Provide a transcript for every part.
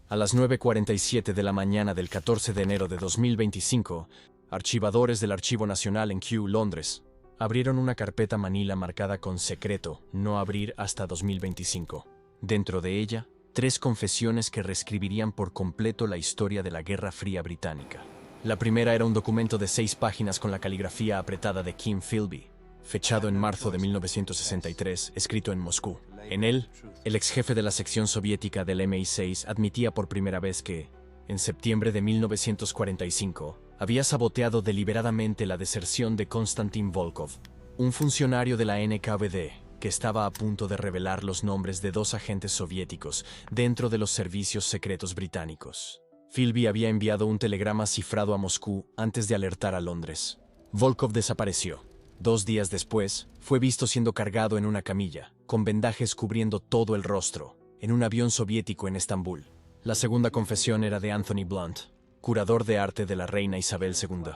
A las 9:47 de la mañana del 14 de enero de 2025, archivadores del Archivo Nacional en Kew, Londres, abrieron una carpeta Manila marcada con secreto, no abrir hasta 2025. Dentro de ella, 3 confesiones que reescribirían por completo la historia de la Guerra Fría británica. La primera era un documento de 6 páginas con la caligrafía apretada de Kim Philby, fechado en marzo de 1963, escrito en Moscú. En él, el ex jefe de la sección soviética del MI6 admitía por primera vez que, en septiembre de 1945, había saboteado deliberadamente la deserción de Konstantin Volkov, un funcionario de la NKVD, que estaba a punto de revelar los nombres de 2 agentes soviéticos dentro de los servicios secretos británicos. Philby había enviado un telegrama cifrado a Moscú antes de alertar a Londres. Volkov desapareció. 2 días después, fue visto siendo cargado en una camilla, con vendajes cubriendo todo el rostro, en un avión soviético en Estambul. La segunda confesión era de Anthony Blunt, curador de arte de la reina Isabel II.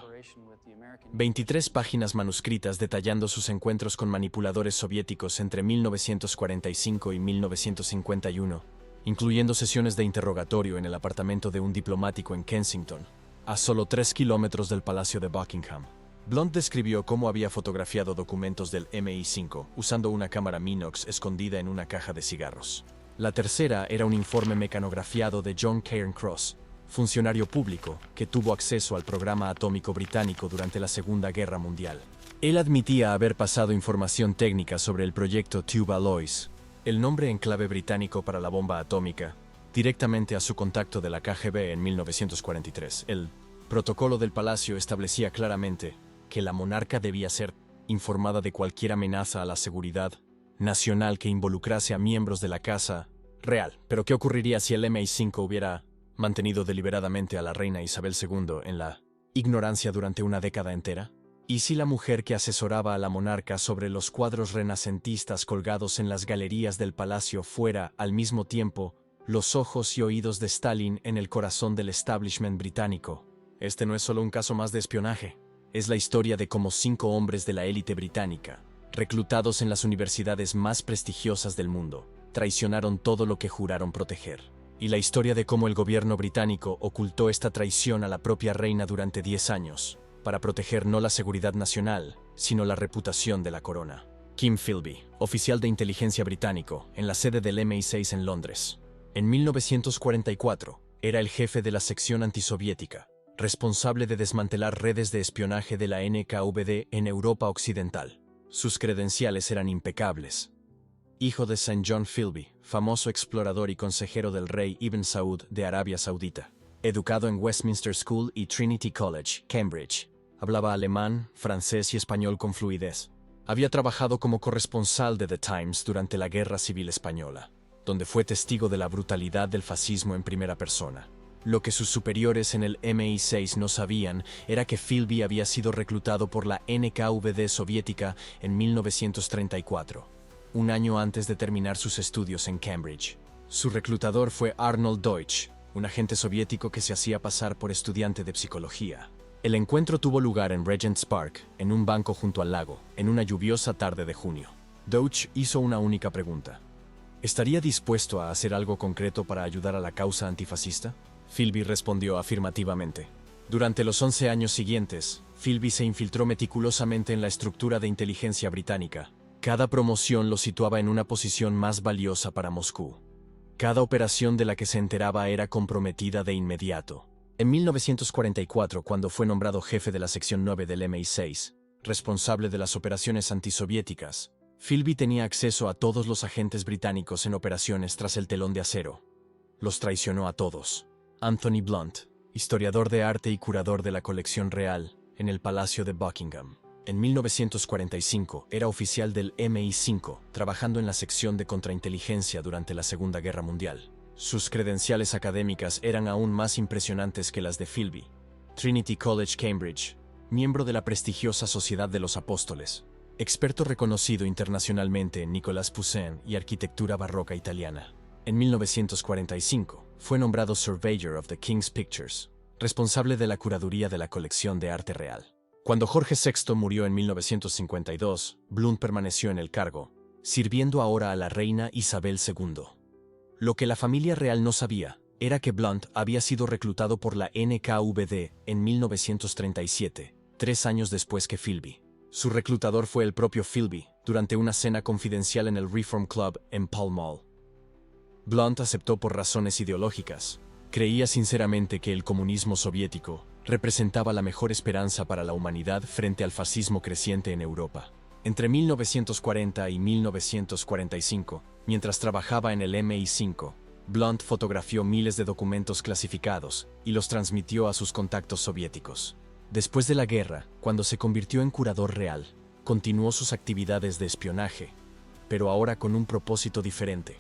23 páginas manuscritas detallando sus encuentros con manipuladores soviéticos entre 1945 y 1951, incluyendo sesiones de interrogatorio en el apartamento de un diplomático en Kensington, a solo 3 kilómetros del Palacio de Buckingham. Blunt describió cómo había fotografiado documentos del MI5 usando una cámara Minox escondida en una caja de cigarros. La tercera era un informe mecanografiado de John Cairncross, funcionario público que tuvo acceso al programa atómico británico durante la Segunda Guerra Mundial. Él admitía haber pasado información técnica sobre el proyecto Tube Alloys, el nombre en clave británico para la bomba atómica, directamente a su contacto de la KGB en 1943. El protocolo del Palacio establecía claramente que la monarca debía ser informada de cualquier amenaza a la seguridad nacional que involucrase a miembros de la Casa Real. Pero ¿qué ocurriría si el MI5 hubiera mantenido deliberadamente a la reina Isabel II en la ignorancia durante una década entera? ¿Y si la mujer que asesoraba a la monarca sobre los cuadros renacentistas colgados en las galerías del palacio fuera, al mismo tiempo, los ojos y oídos de Stalin en el corazón del establishment británico? Este no es solo un caso más de espionaje. Es la historia de cómo 5 hombres de la élite británica, reclutados en las universidades más prestigiosas del mundo, traicionaron todo lo que juraron proteger. Y la historia de cómo el gobierno británico ocultó esta traición a la propia reina durante 10 años, para proteger no la seguridad nacional, sino la reputación de la corona. Kim Philby, oficial de inteligencia británico, en la sede del MI6 en Londres. En 1944, era el jefe de la sección antisoviética, responsable de desmantelar redes de espionaje de la NKVD en Europa Occidental. Sus credenciales eran impecables. Hijo de St. John Philby, famoso explorador y consejero del rey Ibn Saud de Arabia Saudita. Educado en Westminster School y Trinity College, Cambridge. Hablaba alemán, francés y español con fluidez. Había trabajado como corresponsal de The Times durante la Guerra Civil Española, donde fue testigo de la brutalidad del fascismo en primera persona. Lo que sus superiores en el MI6 no sabían era que Philby había sido reclutado por la NKVD soviética en 1934, un año antes de terminar sus estudios en Cambridge. Su reclutador fue Arnold Deutsch, un agente soviético que se hacía pasar por estudiante de psicología. El encuentro tuvo lugar en Regent's Park, en un banco junto al lago, en una lluviosa tarde de junio. Deutsch hizo una única pregunta. ¿Estaría dispuesto a hacer algo concreto para ayudar a la causa antifascista? Philby respondió afirmativamente. Durante los 11 años siguientes, Philby se infiltró meticulosamente en la estructura de inteligencia británica. Cada promoción lo situaba en una posición más valiosa para Moscú. Cada operación de la que se enteraba era comprometida de inmediato. En 1944, cuando fue nombrado jefe de la sección 9 del MI6, responsable de las operaciones antisoviéticas, Philby tenía acceso a todos los agentes británicos en operaciones tras el telón de acero. Los traicionó a todos. Anthony Blunt, historiador de arte y curador de la colección real, en el Palacio de Buckingham. En 1945 era oficial del MI5, trabajando en la sección de contrainteligencia durante la Segunda Guerra Mundial. Sus credenciales académicas eran aún más impresionantes que las de Philby. Trinity College, Cambridge, miembro de la prestigiosa Sociedad de los Apóstoles, experto reconocido internacionalmente en Nicolas Poussin y arquitectura barroca italiana. En 1945, fue nombrado Surveyor of the King's Pictures, responsable de la curaduría de la colección de arte real. Cuando Jorge VI murió en 1952, Blunt permaneció en el cargo, sirviendo ahora a la reina Isabel II. Lo que la familia real no sabía era que Blunt había sido reclutado por la NKVD en 1937, 3 años después que Philby. Su reclutador fue el propio Philby, durante una cena confidencial en el Reform Club en Pall Mall. Blunt aceptó por razones ideológicas. Creía sinceramente que el comunismo soviético representaba la mejor esperanza para la humanidad frente al fascismo creciente en Europa. Entre 1940 y 1945, mientras trabajaba en el MI5, Blunt fotografió miles de documentos clasificados y los transmitió a sus contactos soviéticos. Después de la guerra, cuando se convirtió en curador real, continuó sus actividades de espionaje, pero ahora con un propósito diferente.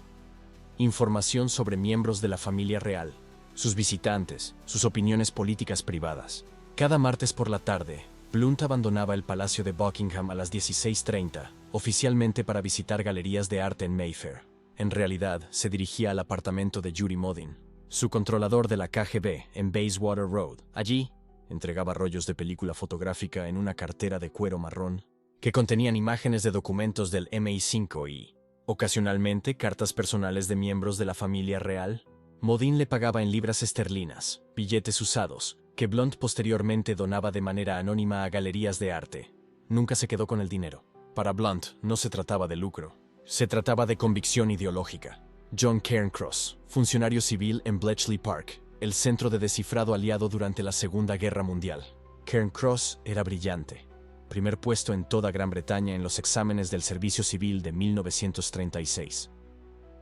Información sobre miembros de la familia real, sus visitantes, sus opiniones políticas privadas. Cada martes por la tarde, Blunt abandonaba el Palacio de Buckingham a las 16:30, oficialmente para visitar galerías de arte en Mayfair. En realidad, se dirigía al apartamento de Judy Modin, su controlador de la KGB en Bayswater Road. Allí, entregaba rollos de película fotográfica en una cartera de cuero marrón, que contenían imágenes de documentos del MI5 y, ocasionalmente, cartas personales de miembros de la familia real. Modin le pagaba en libras esterlinas, billetes usados, que Blunt posteriormente donaba de manera anónima a galerías de arte. Nunca se quedó con el dinero. Para Blunt no se trataba de lucro, se trataba de convicción ideológica. John Cairncross, funcionario civil en Bletchley Park, el centro de descifrado aliado durante la Segunda Guerra Mundial. Cairncross era brillante. Primer puesto en toda Gran Bretaña en los exámenes del servicio civil de 1936.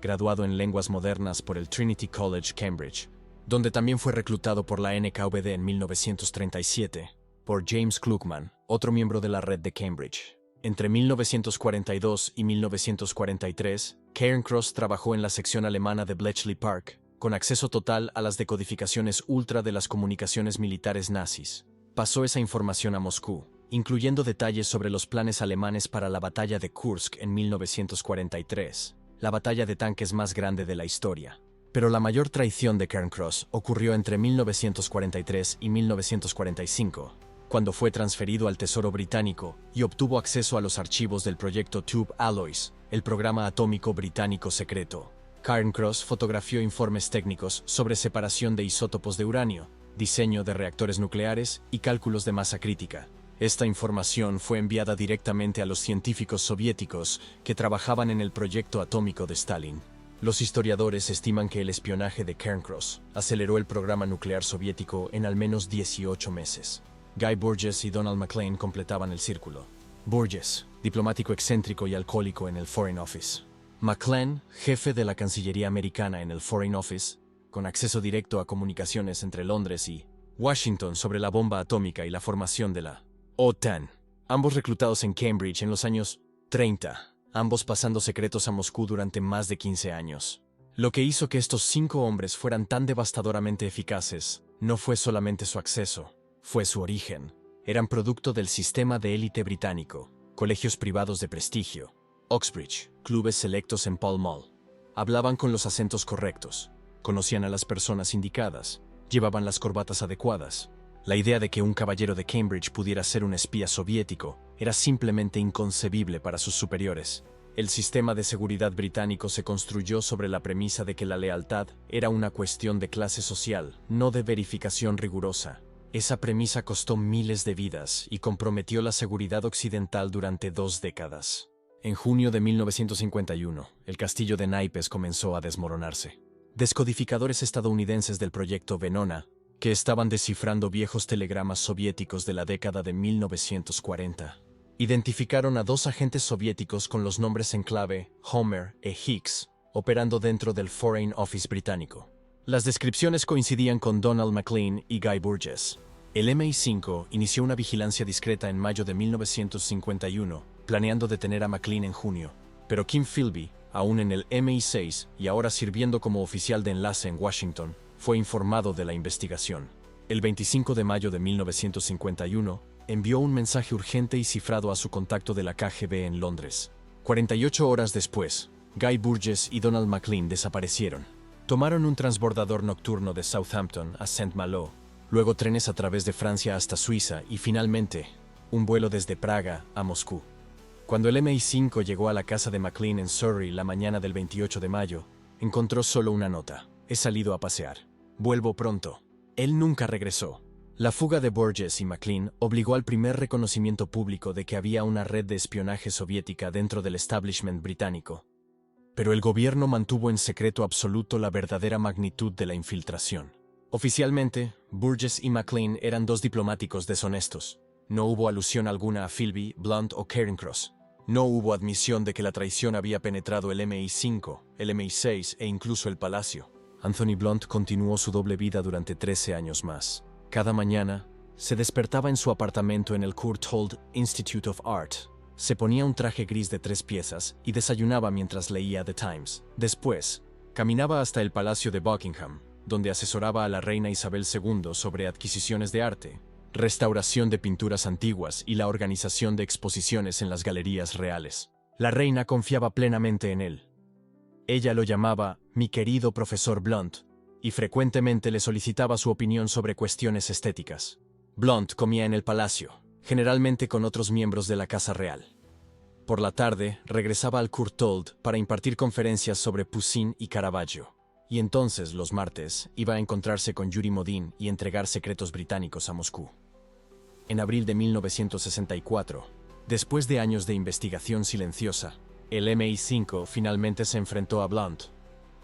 Graduado en lenguas modernas por el Trinity College, Cambridge, donde también fue reclutado por la NKVD en 1937, por James Klugman, otro miembro de la red de Cambridge. Entre 1942 y 1943, Cairncross trabajó en la sección alemana de Bletchley Park, con acceso total a las decodificaciones ultra de las comunicaciones militares nazis. Pasó esa información a Moscú, incluyendo detalles sobre los planes alemanes para la batalla de Kursk en 1943, la batalla de tanques más grande de la historia. Pero la mayor traición de Cairncross ocurrió entre 1943 y 1945, cuando fue transferido al Tesoro británico y obtuvo acceso a los archivos del proyecto Tube Alloys, el programa atómico británico secreto. Cairncross fotografió informes técnicos sobre separación de isótopos de uranio, diseño de reactores nucleares y cálculos de masa crítica. Esta información fue enviada directamente a los científicos soviéticos que trabajaban en el proyecto atómico de Stalin. Los historiadores estiman que el espionaje de Cairncross aceleró el programa nuclear soviético en al menos 18 meses. Guy Burgess y Donald Maclean completaban el círculo. Burgess, diplomático excéntrico y alcohólico en el Foreign Office. Maclean, jefe de la Cancillería americana en el Foreign Office, con acceso directo a comunicaciones entre Londres y Washington sobre la bomba atómica y la formación de la OTAN. Ambos reclutados en Cambridge en los años 30, ambos pasando secretos a Moscú durante más de 15 años. Lo que hizo que estos 5 hombres fueran tan devastadoramente eficaces no fue solamente su acceso, fue su origen. Eran producto del sistema de élite británico, colegios privados de prestigio, Oxbridge, clubes selectos en Pall Mall. Hablaban con los acentos correctos, conocían a las personas indicadas, llevaban las corbatas adecuadas. La idea de que un caballero de Cambridge pudiera ser un espía soviético era simplemente inconcebible para sus superiores. El sistema de seguridad británico se construyó sobre la premisa de que la lealtad era una cuestión de clase social, no de verificación rigurosa. Esa premisa costó miles de vidas y comprometió la seguridad occidental durante 2 décadas. En junio de 1951, el castillo de naipes comenzó a desmoronarse. Descodificadores estadounidenses del proyecto Venona, que estaban descifrando viejos telegramas soviéticos de la década de 1940, identificaron a 2 agentes soviéticos con los nombres en clave Homer e Hicks, operando dentro del Foreign Office británico. Las descripciones coincidían con Donald Maclean y Guy Burgess. El MI5 inició una vigilancia discreta en mayo de 1951, planeando detener a Maclean en junio. Pero Kim Philby, aún en el MI6 y ahora sirviendo como oficial de enlace en Washington, fue informado de la investigación. El 25 de mayo de 1951, envió un mensaje urgente y cifrado a su contacto de la KGB en Londres. 48 horas después, Guy Burgess y Donald Maclean desaparecieron. Tomaron un transbordador nocturno de Southampton a Saint-Malo, luego trenes a través de Francia hasta Suiza y finalmente, un vuelo desde Praga a Moscú. Cuando el MI5 llegó a la casa de Maclean en Surrey la mañana del 28 de mayo, encontró solo una nota: "He salido a pasear". Vuelvo pronto. Él nunca regresó. La fuga de Burgess y McLean obligó al primer reconocimiento público de que había una red de espionaje soviética dentro del establishment británico. Pero el gobierno mantuvo en secreto absoluto la verdadera magnitud de la infiltración. Oficialmente, Burgess y McLean eran dos diplomáticos deshonestos. No hubo alusión alguna a Philby, Blunt o Cairncross. No hubo admisión de que la traición había penetrado el MI5, el MI6 e incluso el Palacio. Anthony Blunt continuó su doble vida durante 13 años más. Cada mañana, se despertaba en su apartamento en el Courtauld Institute of Art. Se ponía un traje gris de 3 piezas y desayunaba mientras leía The Times. Después, caminaba hasta el Palacio de Buckingham, donde asesoraba a la reina Isabel II sobre adquisiciones de arte, restauración de pinturas antiguas y la organización de exposiciones en las galerías reales. La reina confiaba plenamente en él. Ella lo llamaba «mi querido profesor Blunt», y frecuentemente le solicitaba su opinión sobre cuestiones estéticas. Blunt comía en el palacio, generalmente con otros miembros de la Casa Real. Por la tarde, regresaba al Courtauld para impartir conferencias sobre Poussin y Caravaggio. Y entonces, los martes, iba a encontrarse con Yuri Modin y entregar secretos británicos a Moscú. En abril de 1964, después de años de investigación silenciosa, el MI5 finalmente se enfrentó a Blunt.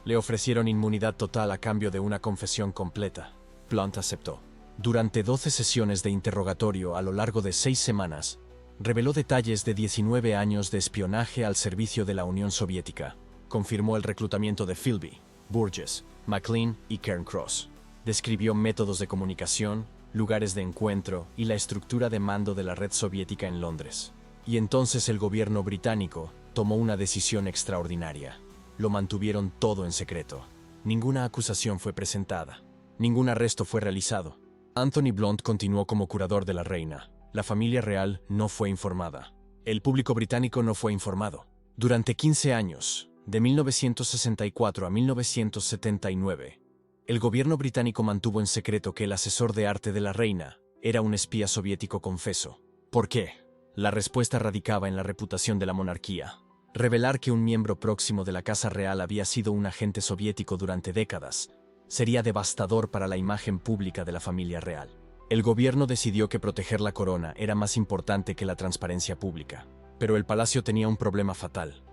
Le ofrecieron inmunidad total a cambio de una confesión completa. Blunt aceptó. Durante 12 sesiones de interrogatorio a lo largo de 6 semanas, reveló detalles de 19 años de espionaje al servicio de la Unión Soviética. Confirmó el reclutamiento de Philby, Burgess, McLean y Cairncross. Describió métodos de comunicación, lugares de encuentro y la estructura de mando de la red soviética en Londres. Y entonces el gobierno británico tomó una decisión extraordinaria. Lo mantuvieron todo en secreto. Ninguna acusación fue presentada. Ningún arresto fue realizado. Anthony Blunt continuó como curador de la reina. La familia real no fue informada. El público británico no fue informado. Durante 15 años, de 1964 a 1979, el gobierno británico mantuvo en secreto que el asesor de arte de la reina era un espía soviético confeso. ¿Por qué? La respuesta radicaba en la reputación de la monarquía. Revelar que un miembro próximo de la Casa Real había sido un agente soviético durante décadas sería devastador para la imagen pública de la familia real. El gobierno decidió que proteger la corona era más importante que la transparencia pública. Pero el palacio tenía un problema fatal.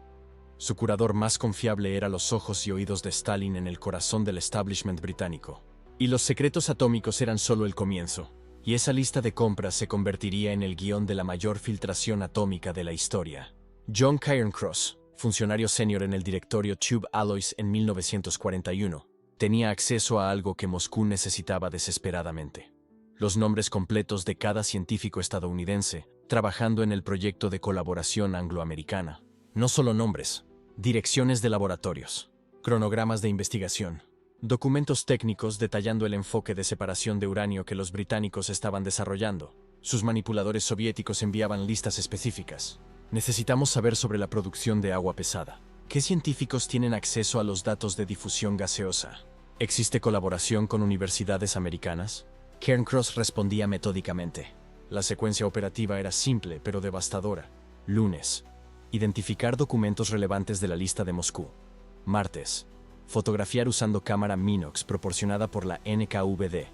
Su curador más confiable era los ojos y oídos de Stalin en el corazón del establishment británico. Y los secretos atómicos eran solo el comienzo. Y esa lista de compras se convertiría en el guión de la mayor filtración atómica de la historia. John Cairncross, funcionario senior en el directorio Tube Alloys en 1941, tenía acceso a algo que Moscú necesitaba desesperadamente. Los nombres completos de cada científico estadounidense trabajando en el proyecto de colaboración angloamericana. No solo nombres, direcciones de laboratorios, cronogramas de investigación, documentos técnicos detallando el enfoque de separación de uranio que los británicos estaban desarrollando. Sus manipuladores soviéticos enviaban listas específicas. Necesitamos saber sobre la producción de agua pesada. ¿Qué científicos tienen acceso a los datos de difusión gaseosa? ¿Existe colaboración con universidades americanas? Cairncross respondía metódicamente. La secuencia operativa era simple pero devastadora. Lunes. Identificar documentos relevantes de la lista de Moscú. Martes. Fotografiar usando cámara Minox proporcionada por la NKVD.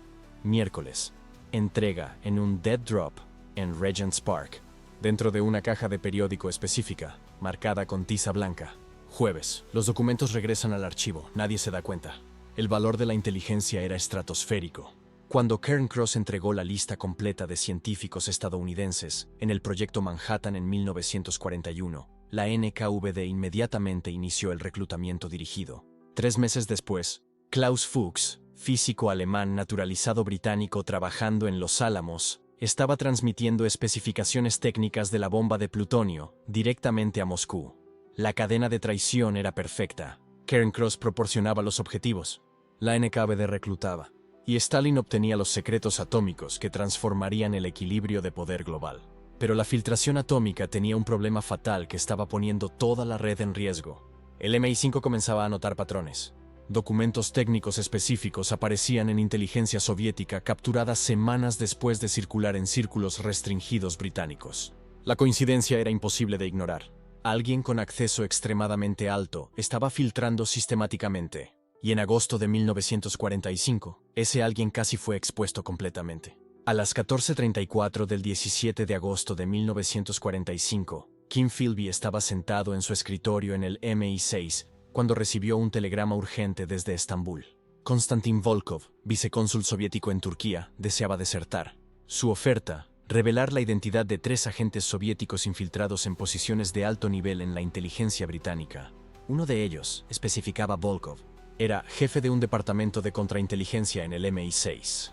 Miércoles. Entrega en un dead drop en Regent's Park, dentro de una caja de periódico específica, marcada con tiza blanca. Jueves. Los documentos regresan al archivo, nadie se da cuenta. El valor de la inteligencia era estratosférico. Cuando Cairncross entregó la lista completa de científicos estadounidenses en el Proyecto Manhattan en 1941, la NKVD inmediatamente inició el reclutamiento dirigido. 3 meses después, Klaus Fuchs, físico alemán naturalizado británico trabajando en Los Álamos, estaba transmitiendo especificaciones técnicas de la bomba de plutonio directamente a Moscú. La cadena de traición era perfecta. Cairncross proporcionaba los objetivos. La NKVD reclutaba. Y Stalin obtenía los secretos atómicos que transformarían el equilibrio de poder global. Pero la filtración atómica tenía un problema fatal que estaba poniendo toda la red en riesgo. El MI5 comenzaba a notar patrones. Documentos técnicos específicos aparecían en inteligencia soviética capturadas semanas después de circular en círculos restringidos británicos. La coincidencia era imposible de ignorar. Alguien con acceso extremadamente alto estaba filtrando sistemáticamente. Y en agosto de 1945, ese alguien casi fue expuesto completamente. A las 14:34 del 17 de agosto de 1945, Kim Philby estaba sentado en su escritorio en el MI6 cuando recibió un telegrama urgente desde Estambul. Konstantin Volkov, vicecónsul soviético en Turquía, deseaba desertar. Su oferta, revelar la identidad de 3 agentes soviéticos infiltrados en posiciones de alto nivel en la inteligencia británica. Uno de ellos, especificaba Volkov, era jefe de un departamento de contrainteligencia en el MI6.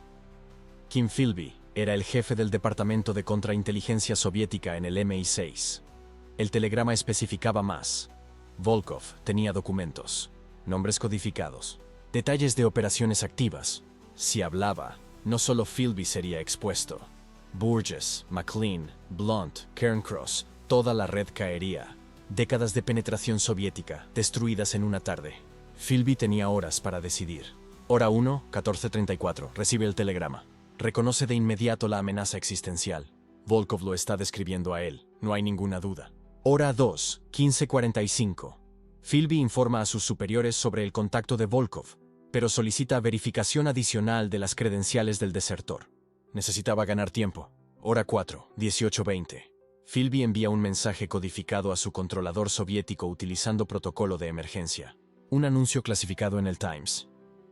Kim Philby era el jefe del departamento de contrainteligencia soviética en el MI6. El telegrama especificaba más. Volkov tenía documentos, nombres codificados, detalles de operaciones activas. Si hablaba, no solo Philby sería expuesto. Burgess, McLean, Blunt, Cairncross, toda la red caería. Décadas de penetración soviética, destruidas en una tarde. Philby tenía horas para decidir. Hora 1, 14:34, recibe el telegrama. Reconoce de inmediato la amenaza existencial. Volkov lo está describiendo a él, no hay ninguna duda. Hora 2, 15:45. Philby informa a sus superiores sobre el contacto de Volkov, pero solicita verificación adicional de las credenciales del desertor. Necesitaba ganar tiempo. Hora 4, 18:20. Philby envía un mensaje codificado a su controlador soviético utilizando protocolo de emergencia. Un anuncio clasificado en el Times.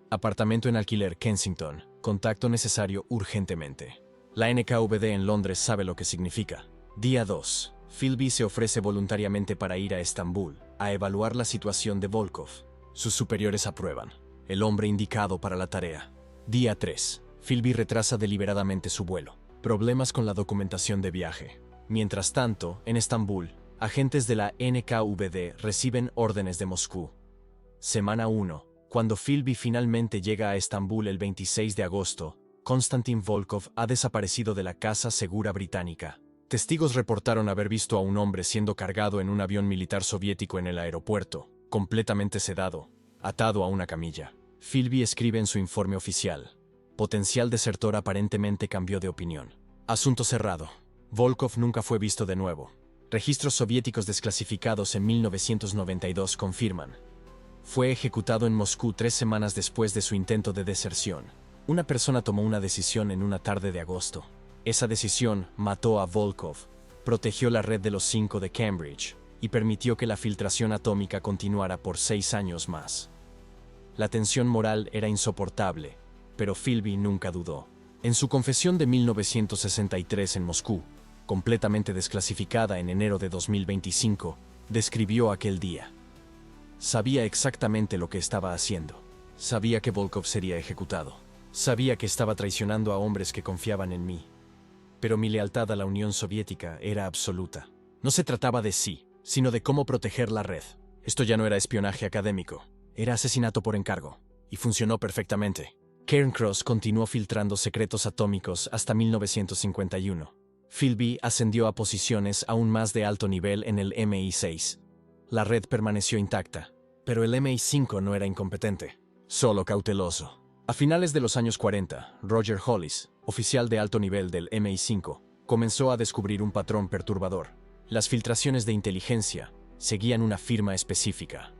Apartamento en alquiler, Kensington. Contacto necesario urgentemente. La NKVD en Londres sabe lo que significa. Día 2. Philby se ofrece voluntariamente para ir a Estambul, a evaluar la situación de Volkov. Sus superiores aprueban. El hombre indicado para la tarea. Día 3. Philby retrasa deliberadamente su vuelo. Problemas con la documentación de viaje. Mientras tanto, en Estambul, agentes de la NKVD reciben órdenes de Moscú. Semana 1. Cuando Philby finalmente llega a Estambul el 26 de agosto, Konstantin Volkov ha desaparecido de la Casa Segura británica. Testigos reportaron haber visto a un hombre siendo cargado en un avión militar soviético en el aeropuerto, completamente sedado, atado a una camilla. Philby escribe en su informe oficial: potencial desertor aparentemente cambió de opinión. Asunto cerrado. Volkov nunca fue visto de nuevo. Registros soviéticos desclasificados en 1992 confirman. Fue ejecutado en Moscú 3 semanas después de su intento de deserción. Una persona tomó una decisión en una tarde de agosto. Esa decisión mató a Volkov, protegió la red de los 5 de Cambridge y permitió que la filtración atómica continuara por 6 años más. La tensión moral era insoportable, pero Philby nunca dudó. En su confesión de 1963 en Moscú, completamente desclasificada en enero de 2025, describió aquel día. Sabía exactamente lo que estaba haciendo. Sabía que Volkov sería ejecutado. Sabía que estaba traicionando a hombres que confiaban en mí. Pero mi lealtad a la Unión Soviética era absoluta. No se trataba de sí, sino de cómo proteger la red. Esto ya no era espionaje académico. Era asesinato por encargo. Y funcionó perfectamente. Cairncross continuó filtrando secretos atómicos hasta 1951. Philby ascendió a posiciones aún más de alto nivel en el MI6. La red permaneció intacta, pero el MI5 no era incompetente, solo cauteloso. A finales de los años 40, Roger Hollis, oficial de alto nivel del MI5, comenzó a descubrir un patrón perturbador. Las filtraciones de inteligencia seguían una firma específica.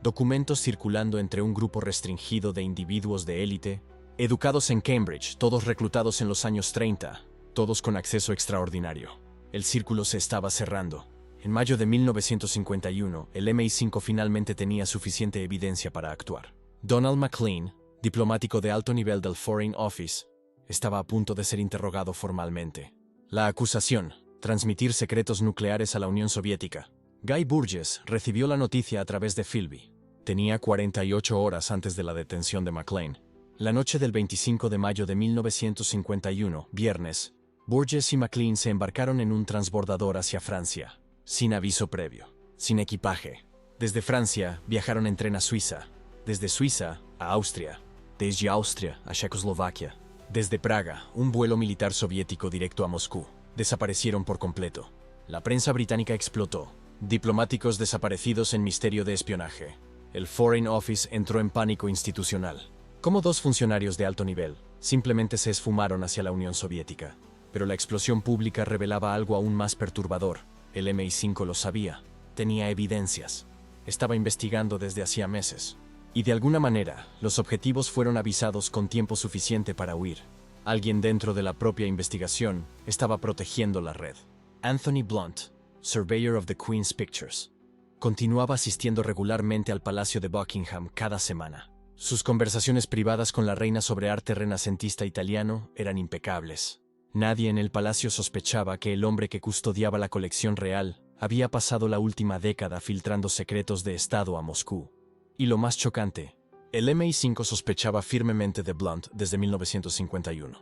Documentos circulando entre un grupo restringido de individuos de élite, educados en Cambridge, todos reclutados en los años 30, todos con acceso extraordinario. El círculo se estaba cerrando. En mayo de 1951, el MI5 finalmente tenía suficiente evidencia para actuar. Donald McLean, diplomático de alto nivel del Foreign Office, estaba a punto de ser interrogado formalmente. La acusación: transmitir secretos nucleares a la Unión Soviética. Guy Burgess recibió la noticia a través de Philby. Tenía 48 horas antes de la detención de McLean. La noche del 25 de mayo de 1951, viernes, Burgess y McLean se embarcaron en un transbordador hacia Francia. Sin aviso previo, sin equipaje. Desde Francia viajaron en tren a Suiza, desde Suiza a Austria, desde Austria a Checoslovaquia, desde Praga, un vuelo militar soviético directo a Moscú. Desaparecieron por completo. La prensa británica explotó. Diplomáticos desaparecidos en misterio de espionaje. El Foreign Office entró en pánico institucional. Como 2 funcionarios de alto nivel simplemente se esfumaron hacia la Unión Soviética. Pero la explosión pública revelaba algo aún más perturbador. El MI5 lo sabía, tenía evidencias, estaba investigando desde hacía meses. Y de alguna manera, los objetivos fueron avisados con tiempo suficiente para huir. Alguien dentro de la propia investigación estaba protegiendo la red. Anthony Blunt, Surveyor of the Queen's Pictures, continuaba asistiendo regularmente al Palacio de Buckingham cada semana. Sus conversaciones privadas con la reina sobre arte renacentista italiano eran impecables. Nadie en el palacio sospechaba que el hombre que custodiaba la colección real había pasado la última década filtrando secretos de Estado a Moscú. Y lo más chocante, el MI5 sospechaba firmemente de Blunt desde 1951.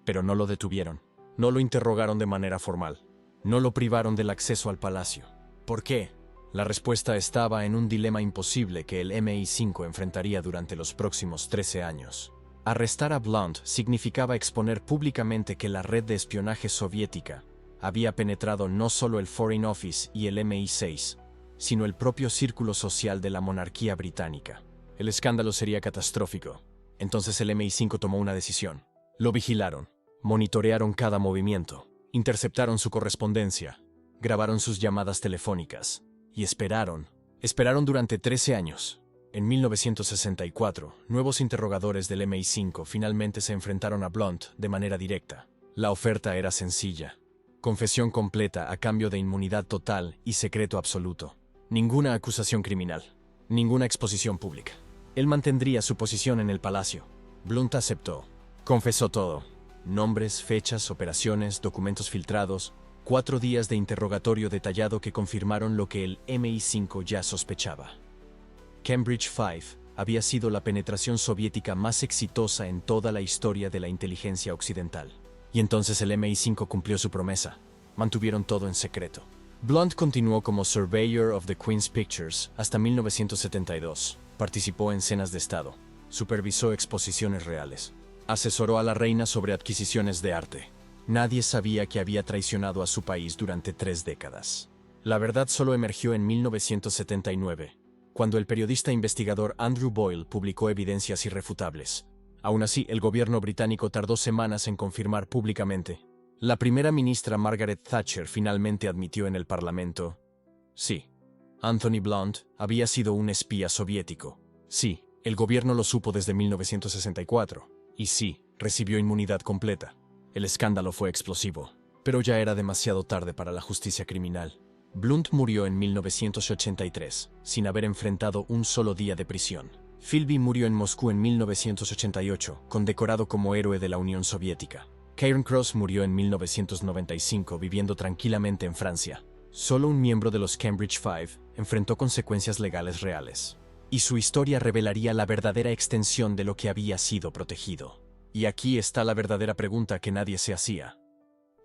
Pero no lo detuvieron, no lo interrogaron de manera formal, no lo privaron del acceso al palacio. ¿Por qué? La respuesta estaba en un dilema imposible que el MI5 enfrentaría durante los próximos 13 años. Arrestar a Blunt significaba exponer públicamente que la red de espionaje soviética había penetrado no solo el Foreign Office y el MI6, sino el propio círculo social de la monarquía británica. El escándalo sería catastrófico. Entonces el MI5 tomó una decisión. Lo vigilaron, monitorearon cada movimiento, interceptaron su correspondencia, grabaron sus llamadas telefónicas y esperaron durante 13 años. En 1964, nuevos interrogadores del MI5 finalmente se enfrentaron a Blunt de manera directa. La oferta era sencilla: confesión completa a cambio de inmunidad total y secreto absoluto. Ninguna acusación criminal, ninguna exposición pública. Él mantendría su posición en el palacio. Blunt aceptó. Confesó todo: nombres, fechas, operaciones, documentos filtrados, 4 días de interrogatorio detallado que confirmaron lo que el MI5 ya sospechaba. Cambridge 5 había sido la penetración soviética más exitosa en toda la historia de la inteligencia occidental. Y entonces el MI5 cumplió su promesa. Mantuvieron todo en secreto. Blunt continuó como Surveyor of the Queen's Pictures hasta 1972. Participó en cenas de Estado. Supervisó exposiciones reales. Asesoró a la reina sobre adquisiciones de arte. Nadie sabía que había traicionado a su país durante 3 décadas. La verdad solo emergió en 1979, cuando el periodista investigador Andrew Boyle publicó evidencias irrefutables. Aún así, el gobierno británico tardó semanas en confirmar públicamente. La primera ministra Margaret Thatcher finalmente admitió en el Parlamento: sí, Anthony Blunt había sido un espía soviético. Sí, el gobierno lo supo desde 1964. Y sí, recibió inmunidad completa. El escándalo fue explosivo, pero ya era demasiado tarde para la justicia criminal. Blunt murió en 1983, sin haber enfrentado un solo día de prisión. Philby murió en Moscú en 1988, condecorado como héroe de la Unión Soviética. Karen Cross murió en 1995 viviendo tranquilamente en Francia. Solo un miembro de los Cambridge 5 enfrentó consecuencias legales reales. Y su historia revelaría la verdadera extensión de lo que había sido protegido. Y aquí está la verdadera pregunta que nadie se hacía.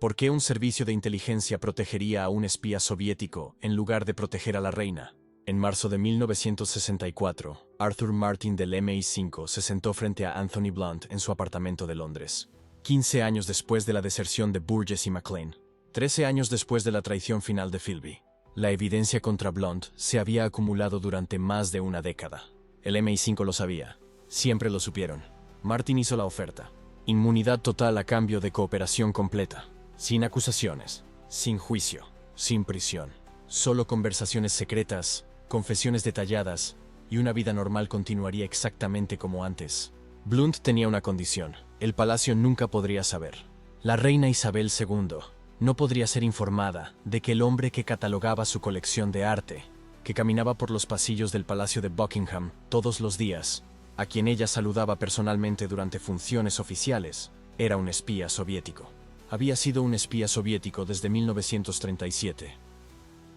¿Por qué un servicio de inteligencia protegería a un espía soviético en lugar de proteger a la reina? En marzo de 1964, Arthur Martin del MI5 se sentó frente a Anthony Blunt en su apartamento de Londres. 15 años después de la deserción de Burgess y Maclean. 13 años después de la traición final de Philby. La evidencia contra Blunt se había acumulado durante más de una década. El MI5 lo sabía. Siempre lo supieron. Martin hizo la oferta. Inmunidad total a cambio de cooperación completa. Sin acusaciones, sin juicio, sin prisión. Solo conversaciones secretas, confesiones detalladas, y una vida normal continuaría exactamente como antes. Blunt tenía una condición: el palacio nunca podría saber. La reina Isabel II no podría ser informada de que el hombre que catalogaba su colección de arte, que caminaba por los pasillos del Palacio de Buckingham todos los días, a quien ella saludaba personalmente durante funciones oficiales, era un espía soviético. Había sido un espía soviético desde 1937.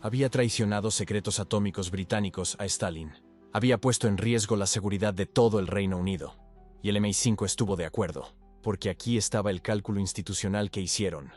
Había traicionado secretos atómicos británicos a Stalin. Había puesto en riesgo la seguridad de todo el Reino Unido. Y el MI5 estuvo de acuerdo, porque aquí estaba el cálculo institucional que hicieron.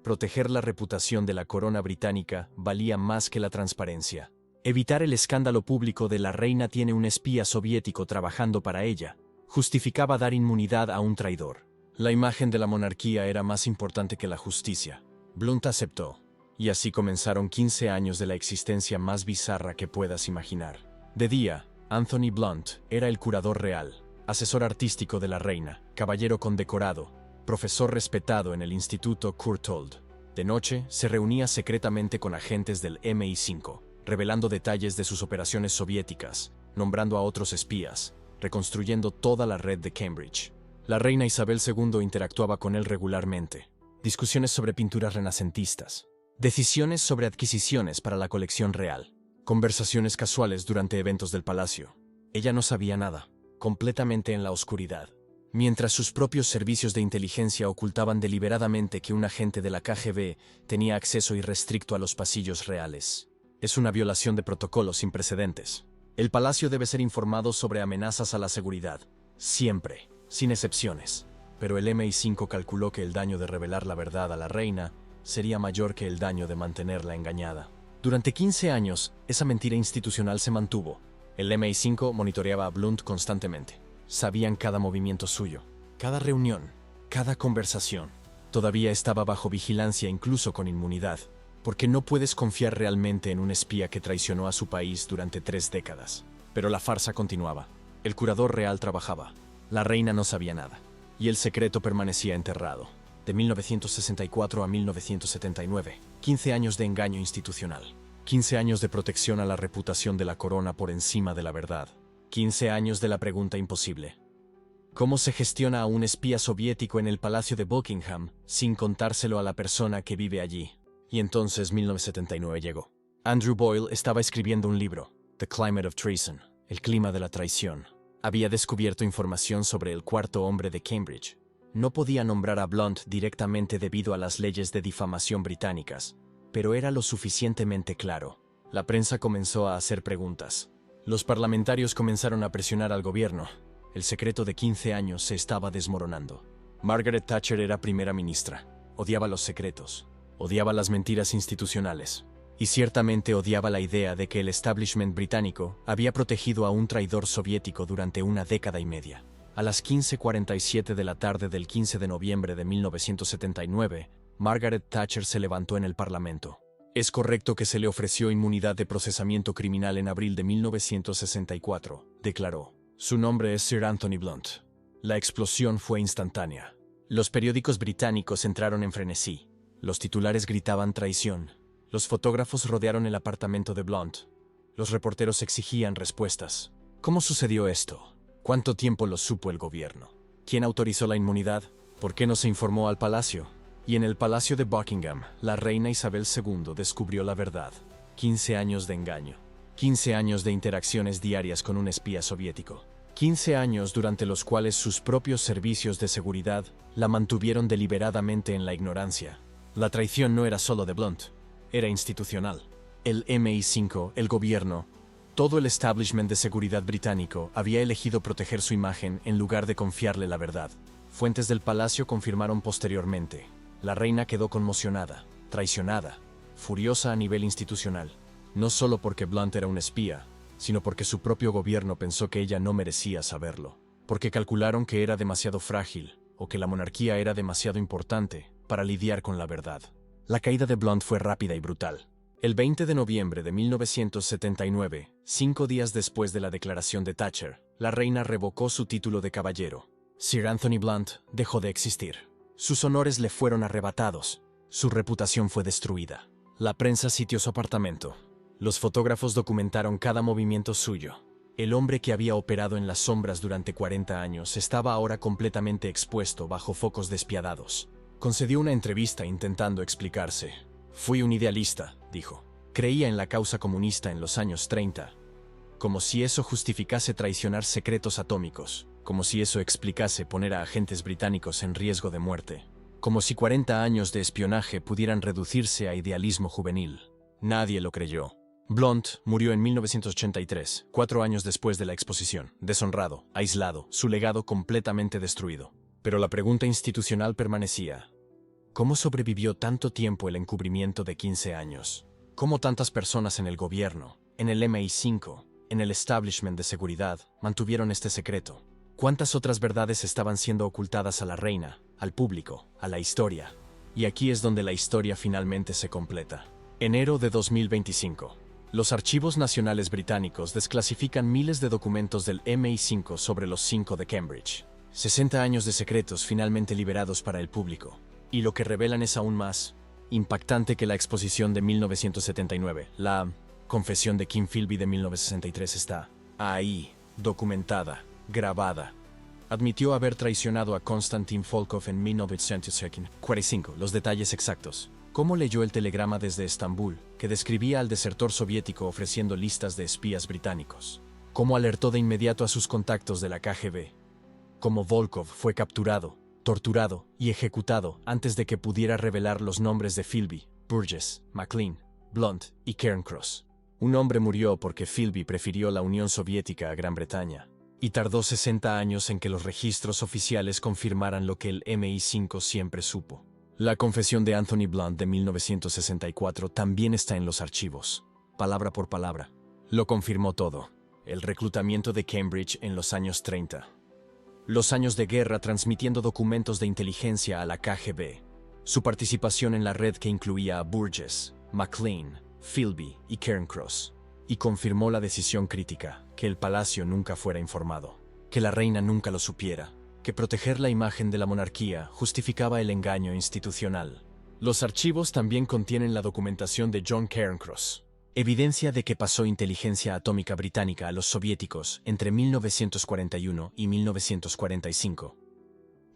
Proteger la reputación de la corona británica valía más que la transparencia. Evitar el escándalo público de la reina tiene un espía soviético trabajando para ella justificaba dar inmunidad a un traidor. La imagen de la monarquía era más importante que la justicia. Blunt aceptó. Y así comenzaron 15 años de la existencia más bizarra que puedas imaginar. De día, Anthony Blunt era el curador real, asesor artístico de la reina, caballero condecorado, profesor respetado en el Instituto Courtauld. De noche, se reunía secretamente con agentes del MI5, revelando detalles de sus operaciones soviéticas, nombrando a otros espías, reconstruyendo toda la red de Cambridge. La reina Isabel II interactuaba con él regularmente. Discusiones sobre pinturas renacentistas, decisiones sobre adquisiciones para la colección real, conversaciones casuales durante eventos del palacio. Ella no sabía nada, completamente en la oscuridad, mientras sus propios servicios de inteligencia ocultaban deliberadamente que un agente de la KGB tenía acceso irrestricto a los pasillos reales. Es una violación de protocolos sin precedentes. El palacio debe ser informado sobre amenazas a la seguridad, siempre, sin excepciones. Pero el MI5 calculó que el daño de revelar la verdad a la reina sería mayor que el daño de mantenerla engañada. Durante 15 años, esa mentira institucional se mantuvo. El MI5 monitoreaba a Blunt constantemente. Sabían cada movimiento suyo, cada reunión, cada conversación. Todavía estaba bajo vigilancia incluso con inmunidad, porque no puedes confiar realmente en un espía que traicionó a su país durante 3 décadas. Pero la farsa continuaba. El curador real trabajaba. La reina no sabía nada. Y el secreto permanecía enterrado. De 1964 a 1979, 15 años de engaño institucional. 15 años de protección a la reputación de la corona por encima de la verdad. 15 años de la pregunta imposible. ¿Cómo se gestiona a un espía soviético en el Palacio de Buckingham sin contárselo a la persona que vive allí? Y entonces 1979 llegó. Andrew Boyle estaba escribiendo un libro, The Climate of Treason, el clima de la traición. Había descubierto información sobre el cuarto hombre de Cambridge. No podía nombrar a Blunt directamente debido a las leyes de difamación británicas, pero era lo suficientemente claro. La prensa comenzó a hacer preguntas. Los parlamentarios comenzaron a presionar al gobierno. El secreto de 15 años se estaba desmoronando. Margaret Thatcher era primera ministra. Odiaba los secretos. Odiaba las mentiras institucionales. Y ciertamente odiaba la idea de que el establishment británico había protegido a un traidor soviético durante una década y media. A las 15:47 de la tarde del 15 de noviembre de 1979, Margaret Thatcher se levantó en el Parlamento. Es correcto que se le ofreció inmunidad de procesamiento criminal en abril de 1964, declaró. Su nombre es Sir Anthony Blunt. La explosión fue instantánea. Los periódicos británicos entraron en frenesí. Los titulares gritaban traición. Los fotógrafos rodearon el apartamento de Blunt. Los reporteros exigían respuestas. ¿Cómo sucedió esto? ¿Cuánto tiempo lo supo el gobierno? ¿Quién autorizó la inmunidad? ¿Por qué no se informó al palacio? Y en el palacio de Buckingham, la reina Isabel II descubrió la verdad. 15 años de engaño. 15 años de interacciones diarias con un espía soviético. 15 años durante los cuales sus propios servicios de seguridad la mantuvieron deliberadamente en la ignorancia. La traición no era solo de Blunt. Era institucional. El MI5, el gobierno, todo el establishment de seguridad británico había elegido proteger su imagen en lugar de confiarle la verdad. Fuentes del palacio confirmaron posteriormente. La reina quedó conmocionada, traicionada, furiosa a nivel institucional. No solo porque Blunt era un espía, sino porque su propio gobierno pensó que ella no merecía saberlo. Porque calcularon que era demasiado frágil, o que la monarquía era demasiado importante para lidiar con la verdad. La caída de Blunt fue rápida y brutal. El 20 de noviembre de 1979, 5 días después de la declaración de Thatcher, la reina revocó su título de caballero. Sir Anthony Blunt dejó de existir. Sus honores le fueron arrebatados. Su reputación fue destruida. La prensa sitió su apartamento. Los fotógrafos documentaron cada movimiento suyo. El hombre que había operado en las sombras durante 40 años estaba ahora completamente expuesto bajo focos despiadados. Concedió una entrevista intentando explicarse. Fui un idealista, dijo. Creía en la causa comunista en los años 30. Como si eso justificase traicionar secretos atómicos. Como si eso explicase poner a agentes británicos en riesgo de muerte. Como si 40 años de espionaje pudieran reducirse a idealismo juvenil. Nadie lo creyó. Blunt murió en 1983, 4 años después de la exposición, deshonrado, aislado, su legado completamente destruido. Pero la pregunta institucional permanecía. ¿Cómo sobrevivió tanto tiempo el encubrimiento de 15 años? ¿Cómo tantas personas en el gobierno, en el MI5, en el establishment de seguridad, mantuvieron este secreto? ¿Cuántas otras verdades estaban siendo ocultadas a la reina, al público, a la historia? Y aquí es donde la historia finalmente se completa. Enero de 2025. Los archivos nacionales británicos desclasifican miles de documentos del MI5 sobre los 5 de Cambridge. 60 años de secretos finalmente liberados para el público. Y lo que revelan es aún más impactante que la exposición de 1979. La confesión de Kim Philby de 1963 está ahí, documentada, grabada. Admitió haber traicionado a Konstantin Volkov en 1945. Los detalles exactos. Cómo leyó el telegrama desde Estambul, que describía al desertor soviético ofreciendo listas de espías británicos. Cómo alertó de inmediato a sus contactos de la KGB. Cómo Volkov fue capturado, torturado y ejecutado antes de que pudiera revelar los nombres de Philby, Burgess, McLean, Blunt y Cairncross. Un hombre murió porque Philby prefirió la Unión Soviética a Gran Bretaña, y tardó 60 años en que los registros oficiales confirmaran lo que el MI5 siempre supo. La confesión de Anthony Blunt de 1964 también está en los archivos, palabra por palabra. Lo confirmó todo. El reclutamiento de Cambridge en los años 30. Los años de guerra transmitiendo documentos de inteligencia a la KGB. Su participación en la red que incluía a Burgess, McLean, Philby y Cairncross. Y confirmó la decisión crítica, que el palacio nunca fuera informado, que la reina nunca lo supiera, que proteger la imagen de la monarquía justificaba el engaño institucional. Los archivos también contienen la documentación de John Cairncross, evidencia de que pasó inteligencia atómica británica a los soviéticos entre 1941 y 1945.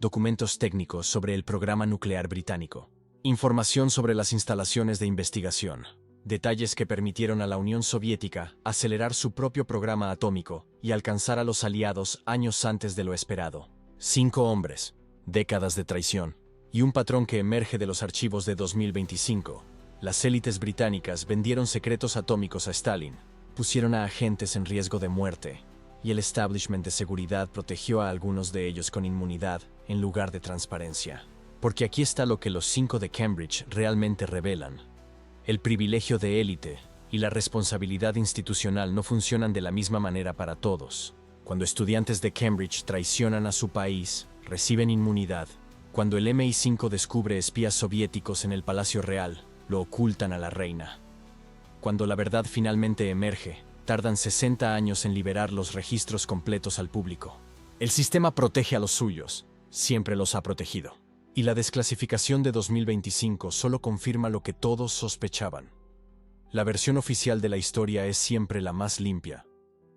Documentos técnicos sobre el programa nuclear británico. Información sobre las instalaciones de investigación. Detalles que permitieron a la Unión Soviética acelerar su propio programa atómico y alcanzar a los aliados años antes de lo esperado. 5 hombres, décadas de traición, y un patrón que emerge de los archivos de 2025. Las élites británicas vendieron secretos atómicos a Stalin, pusieron a agentes en riesgo de muerte, y el establishment de seguridad protegió a algunos de ellos con inmunidad en lugar de transparencia. Porque aquí está lo que los 5 de Cambridge realmente revelan. El privilegio de élite y la responsabilidad institucional no funcionan de la misma manera para todos. Cuando estudiantes de Cambridge traicionan a su país, reciben inmunidad. Cuando el MI5 descubre espías soviéticos en el Palacio Real, lo ocultan a la reina. Cuando la verdad finalmente emerge, tardan 60 años en liberar los registros completos al público. El sistema protege a los suyos, siempre los ha protegido. Y la desclasificación de 2025 solo confirma lo que todos sospechaban. La versión oficial de la historia es siempre la más limpia,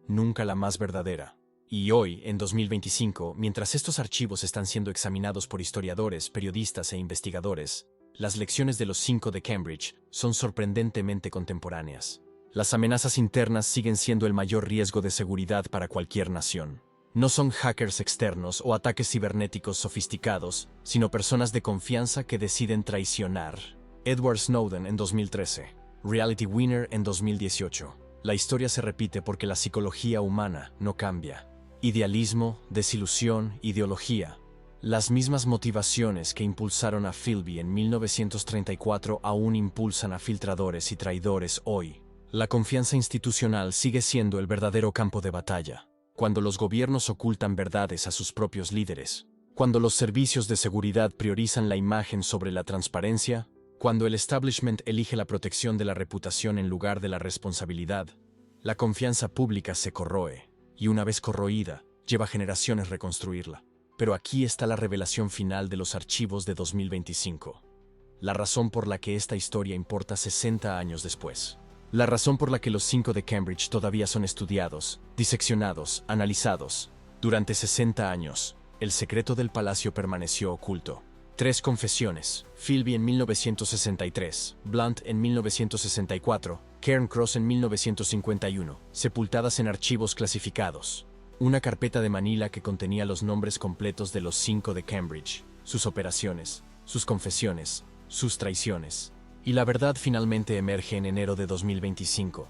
nunca la más verdadera. Y hoy, en 2025, mientras estos archivos están siendo examinados por historiadores, periodistas e investigadores, las lecciones de los 5 de Cambridge son sorprendentemente contemporáneas. Las amenazas internas siguen siendo el mayor riesgo de seguridad para cualquier nación. No son hackers externos o ataques cibernéticos sofisticados, sino personas de confianza que deciden traicionar. Edward Snowden en 2013, Reality Winner en 2018. La historia se repite porque la psicología humana no cambia. Idealismo, desilusión, ideología. Las mismas motivaciones que impulsaron a Philby en 1934 aún impulsan a filtradores y traidores hoy. La confianza institucional sigue siendo el verdadero campo de batalla. Cuando los gobiernos ocultan verdades a sus propios líderes, cuando los servicios de seguridad priorizan la imagen sobre la transparencia, cuando el establishment elige la protección de la reputación en lugar de la responsabilidad, la confianza pública se corroe, y una vez corroída, lleva generaciones reconstruirla. Pero aquí está la revelación final de los archivos de 2025. La razón por la que esta historia importa 60 años después. La razón por la que los 5 de Cambridge todavía son estudiados, diseccionados, analizados. Durante 60 años, el secreto del palacio permaneció oculto. 3 confesiones: Philby en 1963, Blunt en 1964, Cairncross en 1951, sepultadas en archivos clasificados. Una carpeta de Manila que contenía los nombres completos de los 5 de Cambridge, sus operaciones, sus confesiones, sus traiciones. Y la verdad finalmente emerge en enero de 2025.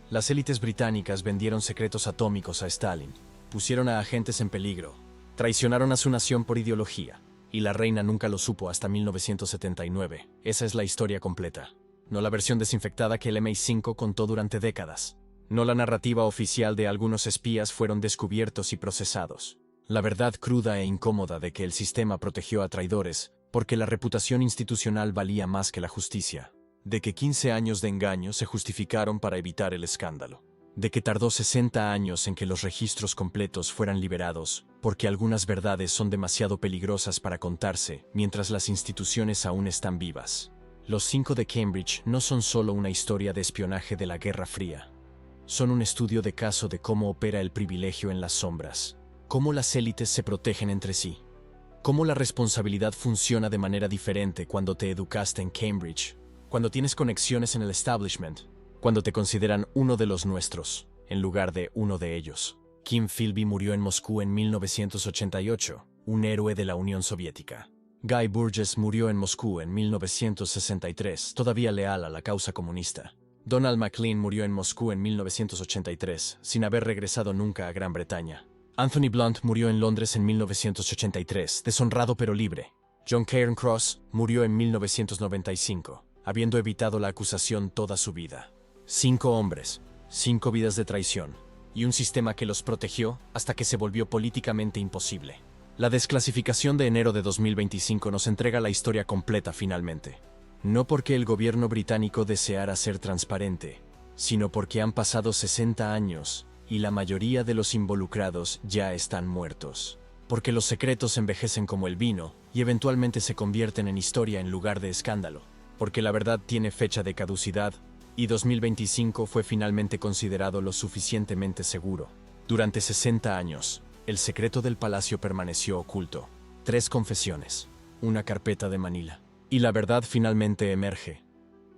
Las élites británicas vendieron secretos atómicos a Stalin, pusieron a agentes en peligro, traicionaron a su nación por ideología, y la reina nunca lo supo hasta 1979. Esa es la historia completa. No la versión desinfectada que el MI5 contó durante décadas. No la narrativa oficial de algunos espías fueron descubiertos y procesados. La verdad cruda e incómoda de que el sistema protegió a traidores porque la reputación institucional valía más que la justicia. De que 15 años de engaño se justificaron para evitar el escándalo. De que tardó 60 años en que los registros completos fueran liberados, porque algunas verdades son demasiado peligrosas para contarse mientras las instituciones aún están vivas. Los 5 de Cambridge no son solo una historia de espionaje de la Guerra Fría. Son un estudio de caso de cómo opera el privilegio en las sombras, cómo las élites se protegen entre sí, cómo la responsabilidad funciona de manera diferente cuando te educaste en Cambridge, cuando tienes conexiones en el establishment, cuando te consideran uno de los nuestros, en lugar de uno de ellos. Kim Philby murió en Moscú en 1988, un héroe de la Unión Soviética. Guy Burgess murió en Moscú en 1963, todavía leal a la causa comunista. Donald MacLean murió en Moscú en 1983, sin haber regresado nunca a Gran Bretaña. Anthony Blunt murió en Londres en 1983, deshonrado pero libre. John Cairncross murió en 1995, habiendo evitado la acusación toda su vida. 5 hombres, 5 vidas de traición, y un sistema que los protegió hasta que se volvió políticamente imposible. La desclasificación de enero de 2025 nos entrega la historia completa finalmente. No porque el gobierno británico deseara ser transparente, sino porque han pasado 60 años y la mayoría de los involucrados ya están muertos. Porque los secretos envejecen como el vino y eventualmente se convierten en historia en lugar de escándalo. Porque la verdad tiene fecha de caducidad y 2025 fue finalmente considerado lo suficientemente seguro. Durante 60 años, el secreto del palacio permaneció oculto. 3 confesiones, una carpeta de Manila. Y la verdad finalmente emerge.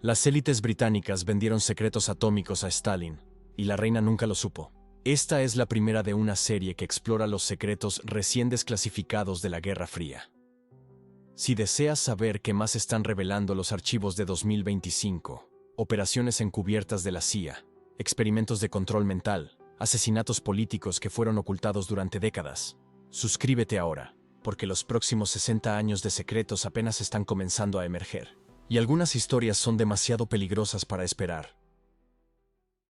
Las élites británicas vendieron secretos atómicos a Stalin, y la reina nunca lo supo. Esta es la primera de una serie que explora los secretos recién desclasificados de la Guerra Fría. Si deseas saber qué más están revelando los archivos de 2025, operaciones encubiertas de la CIA, experimentos de control mental, asesinatos políticos que fueron ocultados durante décadas, suscríbete ahora, porque los próximos 60 años de secretos apenas están comenzando a emerger. Y algunas historias son demasiado peligrosas para esperar.